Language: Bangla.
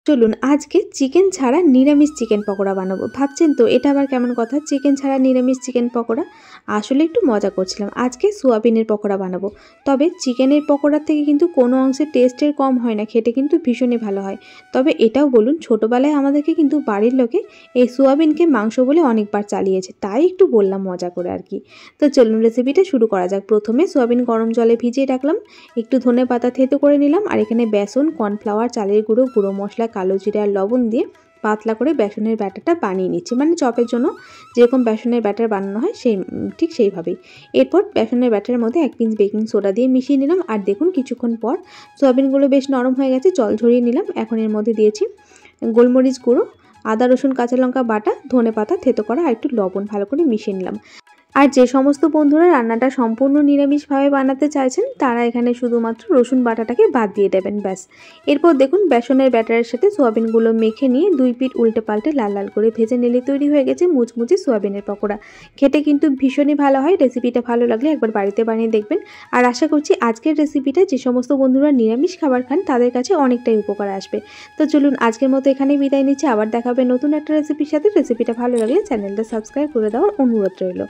চলুন আজকে চিকেন ছাড়া নিরামিষ চিকেন পকোড়া বানাবো। ভাবছেন তো এটা আবার কেমন কথা, চিকেন ছাড়া নিরামিষ চিকেন পকোড়া? আসলে একটু মজা করছিলাম। আজকে সোয়াবিনের পকোড়া বানাবো। তবে চিকেনের পকোড়ার থেকে কিন্তু কোনো অংশে টেস্টের কম হয় না, খেতে কিন্তু ভীষণই ভালো হয়। তবে এটাও বলুন, ছোটোবেলায় আমাদেরকে কিন্তু বাড়ির লোকে এই সোয়াবিনকে মাংস বলে অনেকবার চালিয়েছে, তাই একটু বললাম মজা করে আর কি। তো চলুন রেসিপিটা শুরু করা যাক। প্রথমে সোয়াবিন গরম জলে ভিজিয়ে রাখলাম, একটু ধনে পাতা থেতো করে নিলাম, আর এখানে বেসন, কর্নফ্লাওয়ার, চালের গুঁড়ো, গুঁড়ো মশলা, কালো জিরা আর লবণ দিয়ে পাতলা করে বেসনের ব্যাটারটা বানিয়ে নিচ্ছি। মানে চপের জন্য যেরকম বেসনের ব্যাটার বানানো হয় ঠিক সেইভাবেই। এরপর বেসনের ব্যাটারের মধ্যে 1 পিঞ্চ বেকিং সোডা দিয়ে মিশিয়ে নিলাম। আর দেখুন কিছুক্ষণ পর সয়াবিনগুলো বেশ নরম হয়ে গেছে, জল ঝরিয়ে নিলাম। এখন এর মধ্যে দিয়েছি গোলমরিচ গুঁড়ো, আদা রসুন কাঁচা লঙ্কা বাটা, ধনে পাতা থেতো করা আর একটু লবণ, ভালো করে মিশিয়ে নিলাম। আর যে সমস্ত বন্ধুরা রান্নাটা সম্পূর্ণ নিরামিষভাবে বানাতে চাইছেন তারা এখানে শুধুমাত্র রসুন বাটাটাকে বাদ দিয়ে দেবেন, ব্যাস। এরপর দেখুন বেসনের ব্যাটারের সাথে সোয়াবিনগুলো মেখে নিয়ে 2 পিঠ উল্টে পাল্টে লাল লাল করে ভেজে নিলে তৈরি হয়ে গেছে মুচমুচে সোয়াবিনের পকোড়া। খেতে কিন্তু ভীষণই ভালো হয়। রেসিপিটা ভালো লাগলে একবার বাড়িতে বানিয়ে দেখবেন। আর আশা করছি আজকের রেসিপিটা যে সমস্ত বন্ধুরা নিরামিষ খাবার খান তাদের কাছে অনেকটাই উপকার আসবে। তো চলুন আজকের মতো এখানেই বিদায় নিচ্ছি। আবার দেখা হবে নতুন একটা রেসিপির সাথে। রেসিপিটা ভালো লাগলে চ্যানেলটা সাবস্ক্রাইব করে দেওয়ার অনুরোধ রইল।